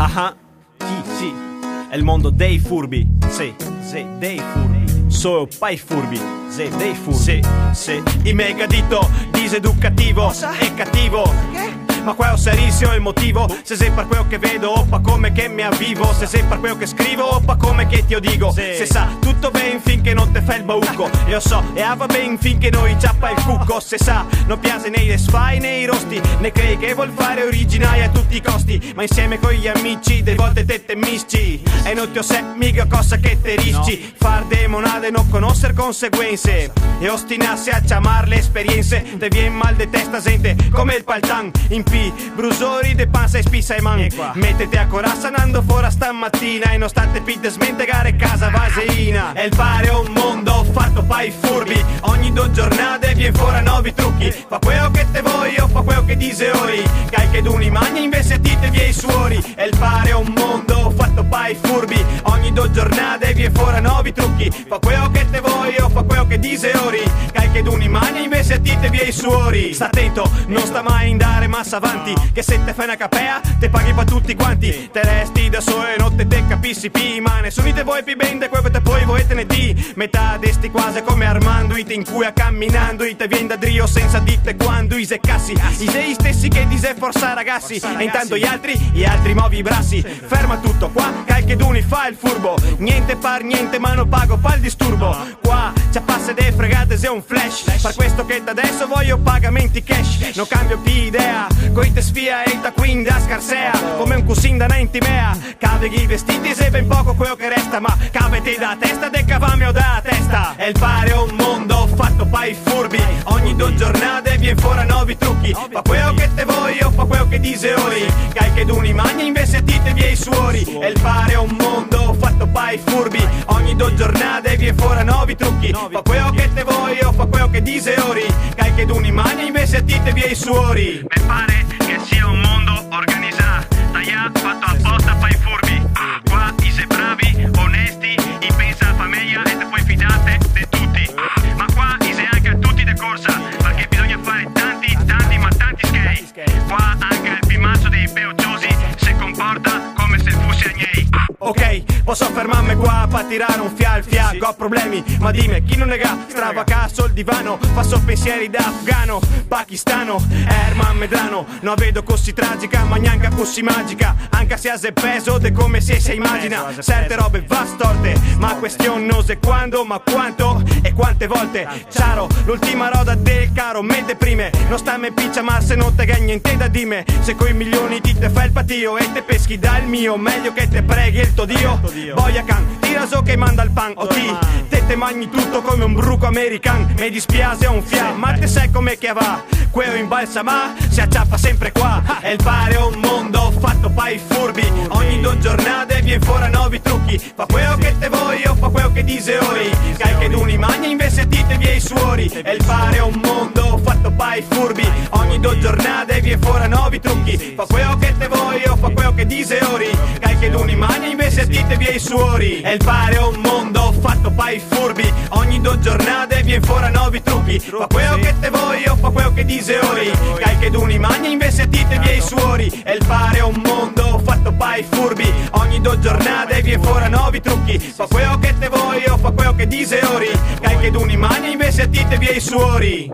Ah, sì, è il mondo dei furbi. Sì, dei furbi. Sono pai furbi. Sì, dei furbi. Sì. Il megadito diseducativo è cattivo. Ma quello serissimo è il motivo. Se sei per quello che vedo o pa come che mi avvivo. Se sei per quello che scrivo o pa come che ti dico. Se sa tutto ben finché non te fa il bauco. Io so e va ben finché noi ciappa il cucco. Se sa non piace nei desfai né i rosti. Ne crei che vuol fare originali a tutti i costi. Ma insieme con gli amici delle volte te misci. E non ti ho se mica cosa che te risci. Far demonade non conoscer conseguenze. E ostinarsi a chiamar le esperienze. Te vien mal de testa gente come il paltan. In P, brusori de panza e spissa e man. Mettete a corazza andando fuori stamattina. E non state più a smentegare casa vaseina. E il fare è un mondo fatto pai furbi. Ogni 2 giornate vien fuori nuovi trucchi. Fa quello che te voglio, fa quello che dice ori. Cai che d'uni magni investite via i suori. E il fare è un mondo fatto pai furbi. Ogni 2 giornate vien fuori nuovi trucchi. Fa quello che te voglio, fa quello che dice ori. Cai che d'uni magni investite via i suori. Sta attento, non sta mai andare massa avanti, che se te fai una capea te paghi per tutti quanti. Te resti da solo e non te capissi più. Ma nessuno te vuoi più bene quello che te poi vuoi te ne di. Metà desti quasi come Armando ite in cui a camminando ite vien da drio senza dite quando i seccassi. I sei stessi che dise forza ragazzi. E intanto gli altri muovi i brassi. Ferma tutto qua, calche d'uni fa il furbo. Niente par niente ma non pago fa il disturbo. Qua c'è passe dei fregate se un flash. Per questo che da adesso voglio pagamenti cash. Non cambio più idea. Coi te sfia e ta quindi a scarsea. Come un cusin da 90 mea. Caveghi i vestiti se ben poco quello che resta. Ma cavete da testa de cavame o da testa. E il fare è un mondo fatto pai furbi. Ogni 2 giornate vien fuori nuovi trucchi. Fa quello che te voglio, fa quello che dice ori. Cai che d'uni magni investite via i suori. E il fare è un mondo fatto pai furbi. Ogni 2 giornate vien fuori nuovi trucchi. Fa quello che te voglio, fa quello che dice ori. Cai che d'uni magni investite via i suori. Mi pare che sia un mondo organizzato, fatto apposta fai furbi. Qua i sei bravi, onesti, i pensa alla famiglia e te puoi fidate di tutti. Ma qua i sei anche a tutti de corsa, perché bisogna fare tanti ma tanti skate. Qua anche il pimazzo dei peocciosi si comporta come se fosse agnei. Ok, posso fermarmi qua per tirare un fiago, ho problemi, ma dimmi chi non nega, stravaca sul divano, passo pensieri da afgano, pakistano, Herman Medrano, non vedo così tragica, ma neanche così magica, anche se ha peso de come se si immagina, certe robe va storte, ma questione non se quando, ma quanto e quante volte, ciaro, l'ultima roda del caro, me deprime, non sta me piccia ma se non te gagni niente da dime, se coi milioni ti te fai il patio e te peschi dal mio, meglio che te preghi il tuo Dio, boia can, tira so che manda il pan, o te mangi tutto come un bruco american, mi dispiace un ma te sai come che va, quello in balsama si acciappa sempre qua, e il fare è un mondo fatto pai furbi, ogni 2 giornate vien fuori nuovi trucchi, fa quello che te voglio, fa quello che dice ori, cai che d'uni magni investite via i suori, e il fare è un mondo fatto pai furbi, ogni 2 giornate vien fuori nuovi trucchi, fa quello che te voglio, fa quello che dice ori, cai che d'uni magni investite via i suori, e il fare è un mondo fatto pai furbi, ogni 2 giornate vien fuori nuovi trucchi, fa quello che te voglio, fa quello che dice ori, cai che d'uni magni investite via i suori, e il fare è un mondo fatto pai furbi, ogni 2 giornate vien fuori nuovi trucchi, fa quello che te voglio, fa quello che dice ori, cai che d'uni magni investite via i suori.